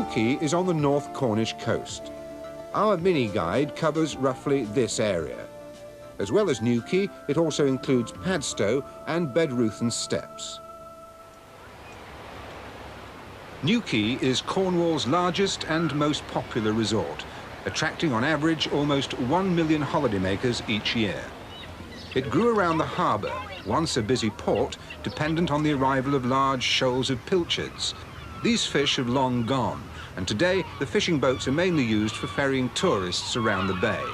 Newquay is on the North Cornish coast. Our mini-guide covers roughly this area. As well as Newquay, it also includes Padstow and Bedruthen Steps. Newquay is Cornwall's largest and most popular resort, attracting on average almost 1 million holidaymakers each year. It grew around the harbour, once a busy port, dependent on the arrival of large shoals of pilchards. These fish have long gone, and today the fishing boats are mainly used for ferrying tourists around the bay.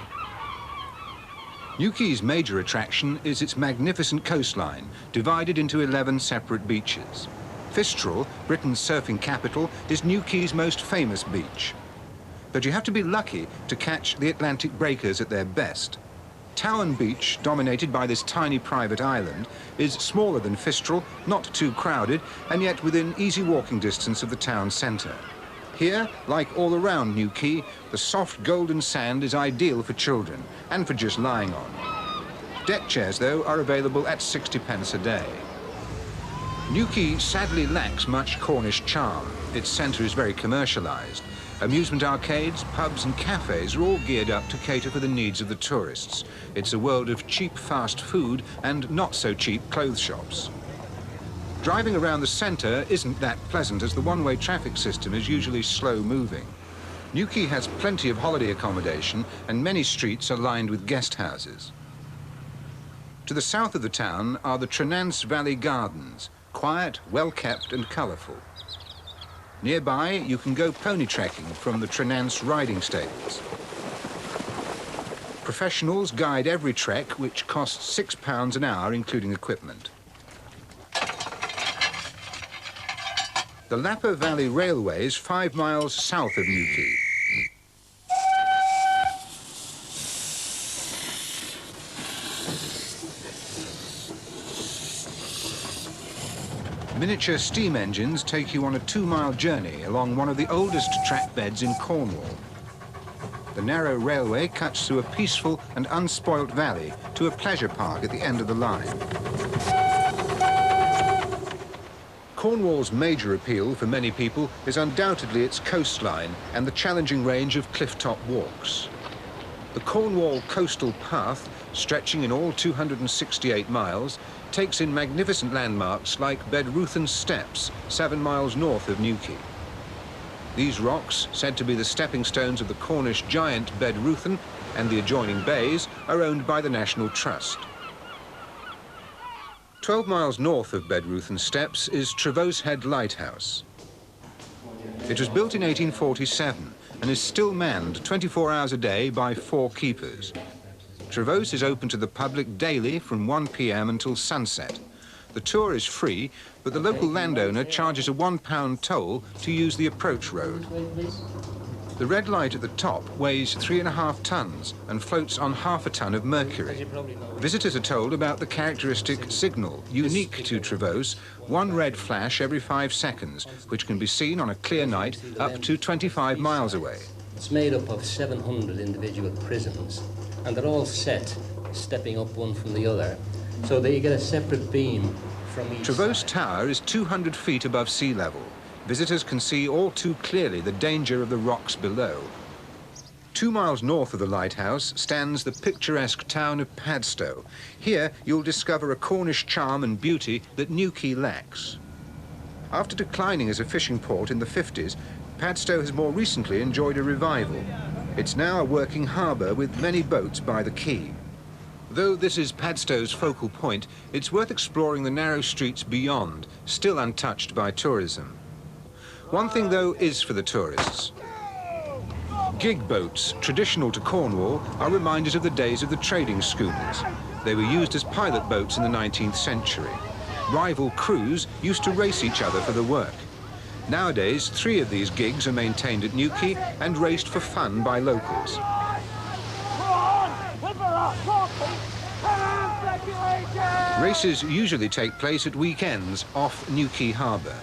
Newquay's major attraction is its magnificent coastline, divided into 11 separate beaches. Fistral, Britain's surfing capital, is Newquay's most famous beach. But you have to be lucky to catch the Atlantic breakers at their best. Towan Beach, dominated by this tiny private island, is smaller than Fistral, not too crowded, and yet within easy walking distance of the town centre. Here, like all around Newquay, the soft golden sand is ideal for children and for just lying on. Deck chairs, though, are available at 60p a day. Newquay sadly lacks much Cornish charm. Its centre is very commercialised. Amusement arcades, pubs and cafes are all geared up to cater for the needs of the tourists. It's a world of cheap fast food and not so cheap clothes shops. Driving around the centre isn't that pleasant, as the one-way traffic system is usually slow-moving. Newquay has plenty of holiday accommodation and many streets are lined with guest houses. To the south of the town are the Trenance Valley Gardens, quiet, well-kept and colourful. Nearby, you can go pony trekking from the Trenance riding stables. Professionals guide every trek, which costs £6 an hour, including equipment. The Lapper Valley Railway is 5 miles south of Newquay. Miniature steam engines take you on a 2-mile journey along one of the oldest track beds in Cornwall. The narrow railway cuts through a peaceful and unspoilt valley to a pleasure park at the end of the line. Cornwall's major appeal for many people is undoubtedly its coastline and the challenging range of cliff-top walks. The Cornwall Coastal Path, stretching in all 268 miles, takes in magnificent landmarks like Bedruthen Steps, 7 miles north of Newquay. These rocks, said to be the stepping stones of the Cornish giant Bedruthen and the adjoining bays, are owned by the National Trust. 12 miles north of Bedruthen Steps is Trevose Head Lighthouse. It was built in 1847 and is still manned 24 hours a day by 4 keepers. Trevose is open to the public daily from 1 p.m. until sunset. The tour is free, but the local landowner charges a £1 toll to use the approach road. The red light at the top weighs 3.5 tons and floats on half a ton of mercury. Visitors are told about the characteristic signal, unique to Trevose, 1 red flash every 5 seconds, which can be seen on a clear night up to 25 miles away. It's made up of 700 individual prisms, and they're all set, stepping up one from the other, so that you get a separate beam from each Trevose side. Tower is 200 feet above sea level. Visitors can see all too clearly the danger of the rocks below. 2 miles north of the lighthouse stands the picturesque town of Padstow. Here you'll discover a Cornish charm and beauty that Newquay lacks. After declining as a fishing port in the 50s, Padstow has more recently enjoyed a revival. It's now a working harbour with many boats by the quay. Though this is Padstow's focal point, it's worth exploring the narrow streets beyond, still untouched by tourism. One thing, though, is for the tourists. Gig boats, traditional to Cornwall, are reminders of the days of the trading schooners. They were used as pilot boats in the 19th century. Rival crews used to race each other for the work. Nowadays, 3 of these gigs are maintained at Newquay and raced for fun by locals. Races usually take place at weekends off Newquay Harbour.